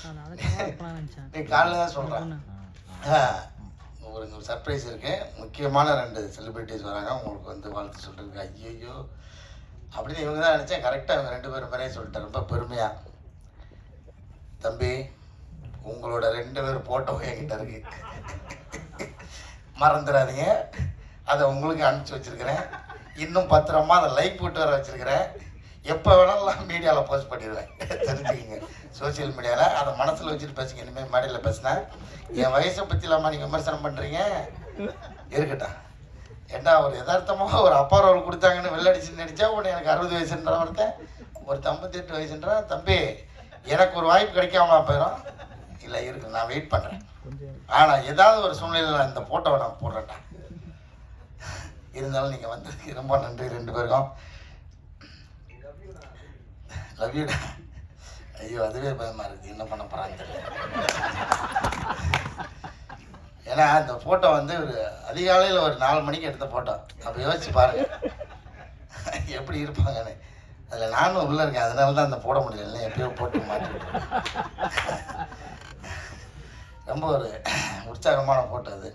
நீ காலையில் தான் சொல்கிறேன். உங்களுக்கு ஒரு சர்ப்ரைஸ் இருக்குது. முக்கியமான 2 செலிப்ரிட்டிஸ் வராங்க. உங்களுக்கு வந்து வாழ்த்து சொல்லிருக்கு. ஐயோ அப்படின்னு இவங்க தான் நினச்சேன். கரெக்டாக இவங்க 2 பேரும் பேரையும் சொல்லிட்டேன். ரொம்ப பெருமையாக. தம்பி, உங்களோட 2 பேர் ஃபோட்டோ என்கிட்ட இருக்கு, மறந்துடாதீங்க. அதை உங்களுக்கு அனுப்பிச்சி வச்சுருக்கிறேன். இன்னும் பத்திரமா அதை லைக் போட்டு வர வச்சுருக்கிறேன். எப்போ வேணாலும் மீடியாவில் போஸ்ட் பண்ணிடுவேன், தெரிஞ்சுக்கிங்க. சோசியல் மீடியாவில் அதை மனசில் வச்சுட்டு பேசுங்க. இனிமேல் மேடையில் பேசினேன் என் வயசை பற்றி இல்லாமல் நீங்கள் விமர்சனம் பண்ணுறீங்க. இருக்கட்டும். ஏன்னா ஒரு யதார்த்தமாக ஒரு அப்பா ரோல் கொடுத்தாங்கன்னு வெள்ளடிச்சு நடித்தா உடனே எனக்கு 60 வயசுன்ற ஒருத்தன், ஒரு 58 வயசுன்றான். தம்பி, எனக்கு ஒரு வாய்ப்பு கிடைக்காம போயிடும். இல்லை இருக்கு, நான் வெயிட் பண்ணுறேன். ஆனால் ஏதாவது ஒரு சூழ்நிலையில் இந்த ஃபோட்டோவை நான் போடுறேன்டா. இருந்தாலும் நீங்கள் வந்ததுக்கு ரொம்ப நன்றி 2 பேருக்கும். லவ் யூடா. ஐயோ, அதுவே பயமாக இருக்குது, என்ன பண்ண போகிறான்னு தெரியல. ஏன்னா இந்த ஃபோட்டோ வந்து ஒரு அதிகாலையில் ஒரு 4 மணிக்கு எடுத்த ஃபோட்டோ. அப்போ யோசிச்சு பாருங்கள் எப்படி இருப்பாங்கன்னு. அதில் நானும் உள்ளே இருக்கேன், அதனால தான் அந்த போட முடியல. எப்பயோ போட்டு மாட்டிவிட்டு ரொம்ப ஒரு உற்சாகமான ஃபோட்டோ அது.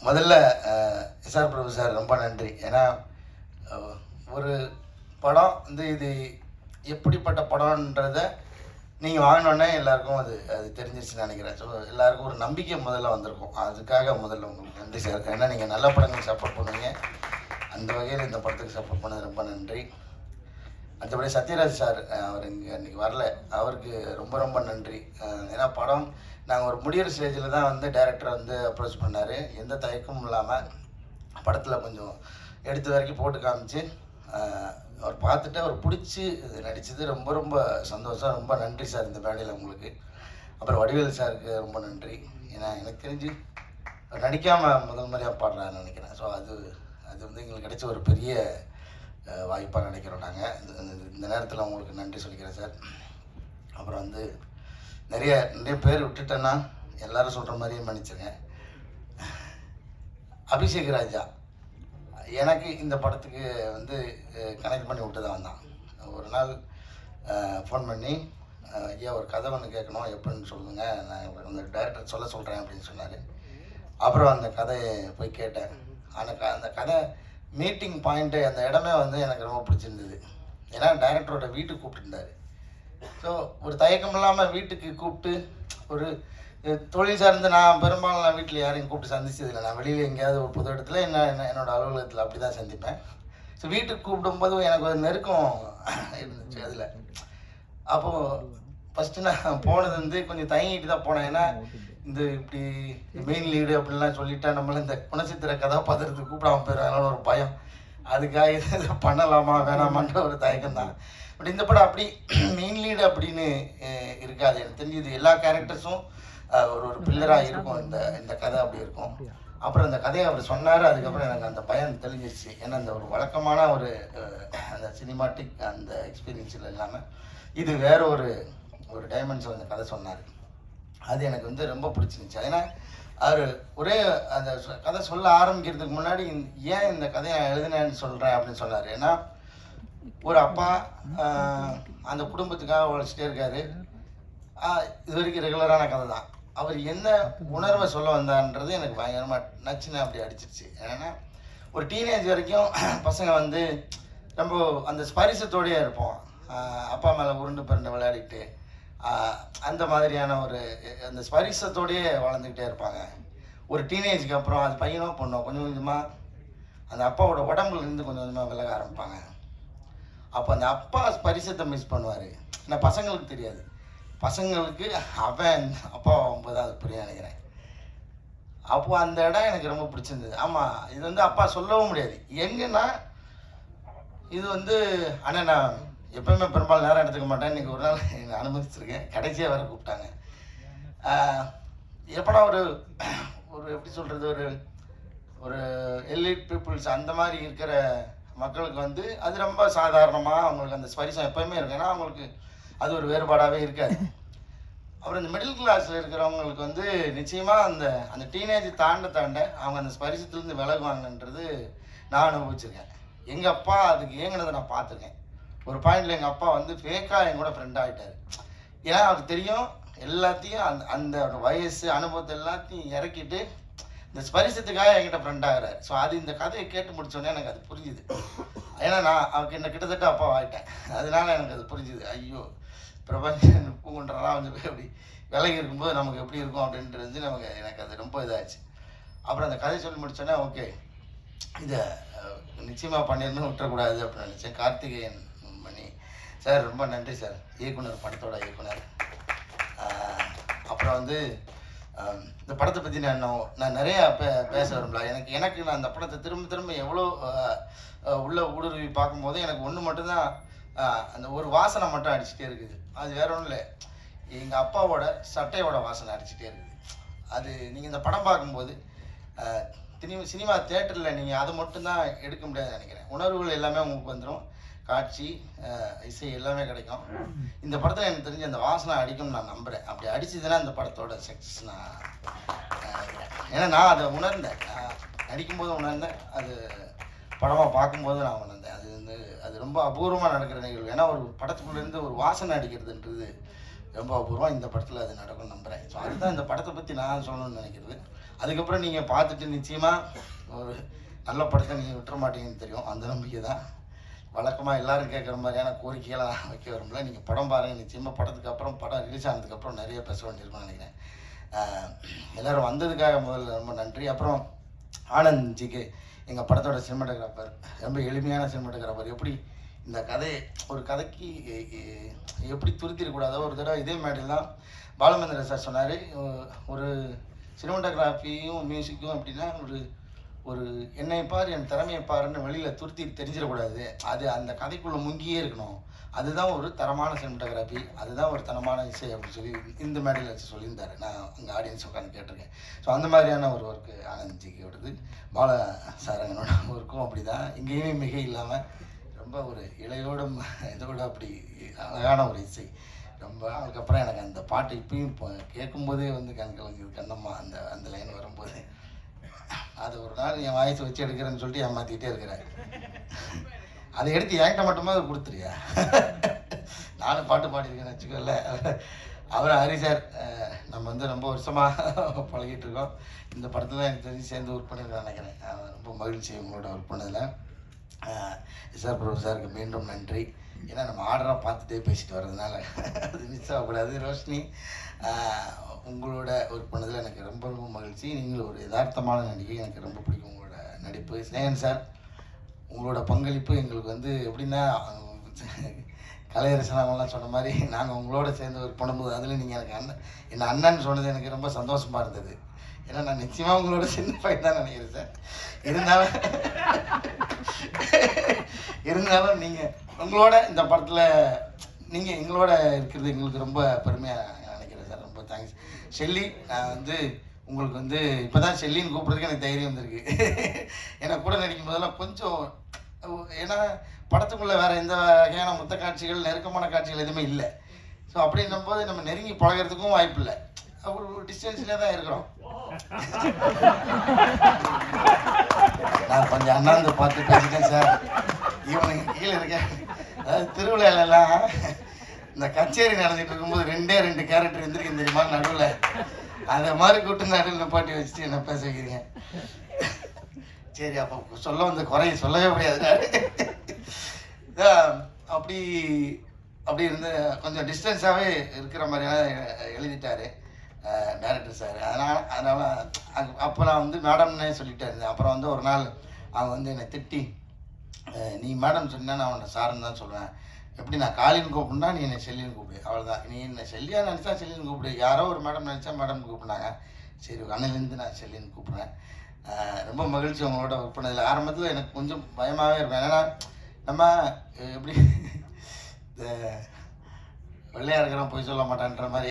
முதல்ல எஸ்ஆர் பிரபு சார் ரொம்ப நன்றி. ஏன்னா ஒரு படம் வந்து இது எப்படிப்பட்ட படம்ன்றதை நீங்கள் வாங்கினோடனே எல்லாருக்கும் அது தெரிஞ்சிருச்சுன்னு நினைக்கிறேன். ஸோ எல்லாருக்கும் ஒரு நம்பிக்கை முதல்ல வந்திருக்கும். அதுக்காக முதல்ல உங்களுக்கு நன்றி சார். ஏன்னா நீங்கள் நல்ல படங்களுக்கு சப்போர்ட் பண்ணுவீங்க. அந்த வகையில் இந்த படத்துக்கு சப்போர்ட் பண்ணது ரொம்ப நன்றி. மற்றபடி சத்யராஜ் சார், அவர் இங்கே இன்றைக்கி வரல, அவருக்கு ரொம்ப ரொம்ப நன்றி. ஏன்னா படம் நாங்கள் ஒரு முடிகிற ஸ்டேஜில் தான் வந்து டைரக்டர் வந்து அப்ரோச் பண்ணார். எந்த தயக்கமும் இல்லாமல் படத்தில் கொஞ்சம் எடுத்து வரைக்கும் போட்டு காமிச்சு அவர் பார்த்துட்டு அவர் பிடிச்சி நடித்தது ரொம்ப ரொம்ப சந்தோஷம். ரொம்ப நன்றி சார் இந்த மேடையில் உங்களுக்கு. அப்புறம் வடிவேல் சாருக்கு ரொம்ப நன்றி. ஏன்னா எனக்கு தெரிஞ்சு நடிக்காமல் முதல் முறையாக பாடுறான்னு நினைக்கிறேன். ஸோ அது வந்து எங்களுக்கு கிடைச்ச ஒரு பெரிய வாய்ப்பாக நினைக்கிறோம் நாங்கள். இந்த நேரத்தில் உங்களுக்கு நன்றி சொல்லிக்கிறேன் சார். அப்புறம் வந்து நிறைய பேர் விட்டுட்டேன்னா எல்லோரும் சொல்கிற மாதிரியே மன்னிச்சிருங்க. அபிஷேக் ராஜா எனக்கு இந்த படத்துக்கு வந்து கனெக்ட் பண்ணி விட்டு தான் வந்தான். ஒரு நாள் ஃபோன் பண்ணி, ஐயா ஒரு கதை ஒன்று கேட்கணும், எப்படின்னு சொல்லுங்கள், நான் அந்த டைரக்டர் சொல்கிறேன் அப்படின்னு சொன்னார். அப்புறம் அந்த கதையை போய் கேட்டேன். அந்த கதை மீட்டிங் பாயிண்ட்டு, அந்த இடமே வந்து எனக்கு ரொம்ப பிடிச்சிருந்தது. ஏன்னா டைரக்டரோட வீட்டுக்கு கூப்பிட்டுருந்தார். ஸோ ஒரு தயக்கம் இல்லாமல் வீட்டுக்கு கூப்பிட்டு, ஒரு தொழில் சார்ந்து நான் பெரும்பாலும் நான் வீட்டில் யாரையும் கூப்பிட்டு சந்திச்சதில்லை. நான் வெளியில் எங்கேயாவது ஒரு புது இடத்துல என்னோடய அலுவலகத்தில் அப்படி தான் சந்திப்பேன். ஸோ வீட்டுக்கு கூப்பிடும்போது எனக்கு ஒரு நெருக்கம் இருந்துச்சு அதில். அப்போது ஃபஸ்ட்டு நான் போனது வந்து கொஞ்சம் தயங்கிட்டு தான் போனேன். ஏன்னா இந்த இப்படி மெயின் லீடு அப்படின்லாம் சொல்லிட்டா நம்மள இந்த குணச்சித்திர கதாபாத்திரத்துக்கு கூப்பிடாமல் போயிடுறாங்கன்னு ஒரு பயம். அதுக்காக இதை பண்ணலாமா வேணாமான்ற ஒரு தயக்கம் தான். பட் இந்த படம் அப்படி மெயின் லீடு அப்படின்னு இருக்காது. எனக்கு தெரிஞ்சு இது எல்லா கேரக்டர்ஸும் ஒரு பில்லராக இருக்கும். இந்த கதை அப்படி இருக்கும். அப்புறம் அந்த கதையை அவர் சொன்னார். அதுக்கப்புறம் எனக்கு அந்த பயம் தெளிஞ்சிருச்சு. ஏன்னா அந்த ஒரு வழக்கமான அந்த சினிமாட்டிக் அந்த எக்ஸ்பீரியன்ஸில் இல்லாமல் இது வேற ஒரு டைமென்ஷன் அந்த கதை சொன்னார். அது எனக்கு வந்து ரொம்ப பிடிச்சிருந்துச்சு. ஏன்னா அவர் ஒரே அந்த கதை சொல்ல ஆரம்பிக்கிறதுக்கு முன்னாடி ஏன் இந்த கதையை நான் எழுதினேன்னு சொல்கிறேன் அப்படின்னு சொன்னார். ஏன்னா ஒரு அப்பா அந்த குடும்பத்துக்காக உழைச்சிட்டே இருக்காரு. இது வரைக்கும் ரெகுலரான கதை தான். அவர் என்ன உணர்வை சொல்ல வந்தான்றது எனக்கு பயங்கரமாக நச்சுன்னு அப்படி அடிச்சிருச்சு. ஏன்னா ஒரு டீனேஜ் வரைக்கும் பசங்க வந்து ரொம்ப அந்த ஸ்பரிசத்தோடையே இருப்போம். அப்பா மேலே உருண்டு பிறண்டு விளையாடிட்டு அந்த மாதிரியான அந்த ஸ்பரிசத்தோடையே வளர்ந்துக்கிட்டே இருப்பாங்க. ஒரு டீனேஜுக்கு அப்புறம் அது பையனோ பொண்ணோ கொஞ்சம் கொஞ்சமாக அந்த அப்பாவோட உடம்புலேருந்து கொஞ்சம் கொஞ்சமாக விலக ஆரம்பிப்பாங்க. அப்போ அந்த அப்பா ஸ்பரிசத்தை மிஸ் பண்ணுவார். ஏன்னா பசங்களுக்கு தெரியாது. பசங்களுக்கு அவன் அப்பா ஆகும்போது அது புரிய நினைக்கிறேன். அப்போ அந்த இடம் எனக்கு ரொம்ப பிடிச்சிருந்தது. ஆமாம், இது வந்து அப்பா சொல்லவும் முடியாது. எங்கன்னா இது வந்து ஆனால் நான் எப்பவுமே பெரும்பாலும் நேரம் எடுத்துக்க மாட்டேன். இன்றைக்கி ஒரு நாள் என்னை அனுமதிச்சிருக்கேன். கடைசியாக வேறு கூப்பிட்டாங்க. எப்படா ஒரு எப்படி சொல்கிறது, ஒரு எலிட் பீப்புள்ஸ் அந்த மாதிரி இருக்கிற மக்களுக்கு வந்து அது ரொம்ப சாதாரணமாக அவங்களுக்கு அந்த ஸ்பரிசம் எப்போயுமே இருக்கும். ஏன்னா அவங்களுக்கு அது ஒரு வேறுபாடாகவே இருக்காது. அப்புறம் இந்த மிடில் கிளாஸில் இருக்கிறவங்களுக்கு வந்து நிச்சயமாக அந்த டீனேஜ் தாண்ட அவங்க அந்த ஸ்பரிசத்துலேருந்து விலகுவாங்கன்றது நான் அனுபவிச்சிருக்கேன். எங்கள் அப்பா அதுக்கு ஏங்கினதை நான் பார்த்துருக்கேன். ஒரு பாயிண்டில் எங்கள் அப்பா வந்து ஃபேக்காக என் கூட ஃப்ரெண்ட் ஆகிட்டார். ஏன்னா அவருக்கு தெரியும் எல்லாத்தையும் அந்த வயசு அனுபவத்தை எல்லாத்தையும் இறக்கிட்டு இந்த ஸ்பரிசத்துக்காக என்கிட்ட ஃப்ரெண்ட் ஆகிறாரு. ஸோ அது இந்த கதையை கேட்டு முடிச்சோடனே எனக்கு அது புரிஞ்சுது. ஏன்னா நான் அவருக்கு என்ன கிட்டத்தட்ட அப்பா ஆகிட்டேன். அதனால எனக்கு அது புரிஞ்சுது. ஐயோ, பிரபஞ்சன் பூங்குன்றலாம் வந்து அப்படி விலகி இருக்கும்போது நமக்கு எப்படி இருக்கும் அப்படின்றது எனக்கு அது ரொம்ப இதாகிடுச்சு. அப்புறம் அந்த கதை சொல்லி முடிச்சோன்னே ஓகே, இதை நிச்சயமாக பண்ணிடணும்னு விட்டுறக்கூடாது அப்படின்னு நினச்சேன். கார்த்திகேயன் மணி சார் ரொம்ப நன்றி சார், இயக்குனர், படத்தோட இயக்குனர். அப்புறம் வந்து இந்த படத்தை பற்றி நான் நிறையா பேச விரும்பல. எனக்கு நான் அந்த படத்தை திரும்ப எவ்வளோ உள்ள ஊடுருவி பார்க்கும்போது எனக்கு ஒன்று மட்டும்தான், அந்த ஒரு வாசனை மட்டும் அடிச்சுட்டே இருக்குது. அது வேற ஒன்றும் இல்லை, எங்கள் அப்பாவோட சட்டையோட வாசனை அடிச்சுட்டே இருக்குது. அது நீங்கள் இந்த படம் பார்க்கும்போது சினிமா தியேட்டரில் நீங்கள் அதை மட்டும்தான் எடுக்க முடியாதுன்னு நினைக்கிறேன். உணர்வுகள் எல்லாமே உங்களுக்கு வந்துடும், காட்சி, இசை எல்லாமே கிடைக்கும். இந்த படத்தில் எனக்கு தெரிஞ்ச அந்த வாசனை அடிக்கும்னு நான் நம்புகிறேன். அப்படி அடிச்சதுன்னா இந்த படத்தோட சக்ஸஸ் நான் ஏன்னா நான் அதை உணர்ந்தேன், நடிக்கும்போது உணர்ந்தேன், அது படமாக பார்க்கும்போது நான் உணர்ந்தேன். அது ரொம்ப அபூர்வமாக நடக்கிற நிகழ்வு. ஏன்னா ஒரு படத்துக்குள்ளேருந்து ஒரு வாசனை அடிக்கிறதுன்றது ரொம்ப அபூர்வம். இந்த படத்தில் அது நடக்கும்னு நம்புகிறேன். ஸோ அதுதான் இந்த படத்தை பற்றி நான் சொல்லணும்னு நினைக்கிறது. அதுக்கப்புறம் நீங்கள் பார்த்துட்டு நிச்சயமாக ஒரு நல்ல படத்தை நீங்கள் விட்டுற மாட்டீங்கன்னு தெரியும். அந்த நம்பிக்கை தான். வழக்கமாக எல்லோரும் கேட்குற மாதிரியான கோரிக்கைகளை நான் வைக்க வரும்ல. நீங்கள் படம் பாருங்கள், நிச்சயமாக படத்துக்கு அப்புறம், படம் ரிலீஸ் ஆனதுக்கப்புறம் நிறைய பேச வேண்டியிருக்கும்னு நினைக்கிறேன். எல்லோரும் வந்ததுக்காக முதல்ல ரொம்ப நன்றி. அப்புறம் ஆனந்த்ஜிக்கு, எங்கள் படத்தோட சினிமாட்டோகிராஃபர், ரொம்ப எளிமையான சினிமாட்டோகிராஃபர். எப்படி இந்த கதையை ஒரு கதைக்கு எப்படி துருத்திடக்கூடாதோ, ஒரு தடவை இதே மேடையில் தான் பாலுமந்திர சார் சொன்னார், ஒரு சினிமாட்டோகிராஃபியும் மியூசிக்கும் அப்படின்னா ஒரு என்னை பார், என் திறமையை பாருன்னு வெளியில் துருத்தி தெரிஞ்சிடக்கூடாது, அது அந்த கதைக்குள்ளே முங்கியே இருக்கணும், அதுதான் ஒரு தரமான சினிமாட்டோகிராஃபி, அதுதான் ஒரு தரமான இசை அப்படின்னு சொல்லி இந்த மேடையில் வச்சு சொல்லியிருந்தாரு. நான் அங்கே ஆடியன்ஸ் உட்காந்து கேட்டிருக்கேன். ஸோ அந்த மாதிரியான ஒரு ஒர்க்கு ஆனந்த்ஜிக்கு விடுது. பால சாரங்கனோட ஒர்க்கும் அப்படி தான், இங்கேயுமே மிக இல்லாமல் ரொம்ப ஒரு இளையோடும் இதோட அப்படி அழகான ஒரு இசை. ரொம்ப அதுக்கப்புறம் எனக்கு அந்த பாட்டு இப்பயும் இப்போ கேட்கும்போதே வந்து கண்கலங்குது, கண்ணம்மா அந்த லைன் வரும்போது. அது ஒரு நாள் என் வாய்ஸ் வச்சு எடுக்கிறேன்னு சொல்லிட்டு ஏமாற்றிக்கிட்டே இருக்கிறேன். அதை எடுத்து என்கிட்ட மட்டுமா அதை கொடுத்துருயா, நானும் பாட்டு பாடியிருக்கேன்னு வச்சுக்கோல்ல. அவர் ஹரி சார், நம்ம வந்து ரொம்ப வருஷமாக பழகிட்டு இருக்கோம். இந்த படத்தில் எனக்கு தெரிஞ்சு சேர்ந்து ஒர்க் பண்ணியிருக்கேன் நினைக்கிறேன். ரொம்ப மகிழ்ச்சி உங்களோட ஒர்க் பண்ணதில். சார், பிரபு சாருக்கு மீண்டும் நன்றி. ஏன்னா நம்ம ஆர்டராக பார்த்துட்டே பேசிட்டு வர்றதுனால அது மிஸ் ஆகக்கூடாது. ரோஷினி, உங்களோட ஒர்க் பண்ணதில் எனக்கு ரொம்ப ரொம்ப மகிழ்ச்சி. நீங்களும் ஒரு யதார்த்தமான நடிகை, எனக்கு ரொம்ப பிடிக்கும் உங்களோட நடிப்பு. ஸ்னேகன் சார், உங்களோட பங்களிப்பு எங்களுக்கு வந்து எப்படின்னா, கலையரசனாங்கலாம் சொன்ன மாதிரி நாங்கள் உங்களோட சேர்ந்து ஒர்க் பண்ணும்போது அதில் நீங்கள் எனக்கு என்ன அண்ணன் சொன்னது எனக்கு ரொம்ப சந்தோஷமாக இருந்தது. ஏன்னா நான் நிச்சயமாக உங்களோட சின்ன பையன் தான் நினைக்கிறேன் சார். இருந்தாலும் நீங்கள் உங்களோட இந்த படத்தில் நீங்கள் எங்களோட இருக்கிறது எங்களுக்கு ரொம்ப பெருமையாக நினைக்கிறேன் சார். ரொம்ப தேங்க்ஸ். ஷெல்லி, நான் வந்து உங்களுக்கு வந்து இப்போ தான் ஷெல்லின்னு கூப்பிட்றதுக்கு எனக்கு தைரியம் வந்திருக்கு. ஏன்னா கூட நடிக்கும் போதெல்லாம் கொஞ்சம், ஏன்னா படத்துக்குள்ளே வேறு எந்த வகையான மொத்த காட்சிகள், நெருக்கமான காட்சிகள் எதுவுமே இல்லை. ஸோ அப்படின்னும் போது நம்ம நெருங்கி பழகிறதுக்கும் வாய்ப்பு இல்லை, ஒரு டிஸ்டன்ஸ்லேயே தான் இருக்கிறோம். நான் கொஞ்சம் அண்ணாந்து பார்த்து பேசிட்டேன் சார். இவனுக்கு கீழே இருக்கேன். அதாவது திருவிழாலெல்லாம் இந்த கச்சேரி நடந்துட்டு இருக்கும்போது 2 கேரக்டர் எந்திரிக்கும் தெரியுமா நடுவில், அதை மாதிரி கூட்டு நடுவில் நிப்பாட்டி வச்சுட்டு என்ன பேச வைக்கிறீங்க. சரி, அப்போ சொல்ல வந்த குறைய சொல்லவே முடியாது. அப்படி இருந்து கொஞ்சம் டிஸ்டன்ஸாகவே இருக்கிற மாதிரியான எழுதிட்டாரு டைரக்டர் சார். அதனால் அப்போ நான் வந்து மேடம்னே சொல்லிட்டே இருந்தேன். அப்புறம் வந்து ஒரு நாள் அவங்க வந்து என்னை திட்டி, நீ மேடம் சொன்னா நான் உன்னை சாருன்னு தான் சொல்லுவேன், எப்படி நான் காலின்னு கூப்பிடுனா நீ என்னை செல்லின்னு கூப்பிடு, அவ்வளோதான். நீ என்னை செல்லியாக நினச்சா செல்லின்னு கூப்பிடு, யாரோ ஒரு மேடம் நினச்சா மேடம் கூப்பிட்னாங்க, சரி அன்னிலேருந்து நான் செல்லின்னு கூப்பிட்றேன். ரொம்ப மகிழ்ச்சி உங்களோட ஒர்க் பண்ணதில். ஆரம்பத்தில் எனக்கு கொஞ்சம் பயமாகவே இருக்கும், ஏன்னா நம்ம எப்படி இந்த வெள்ளையாக இருக்கிறோம் போய் சொல்ல மாட்டான்ற மாதிரி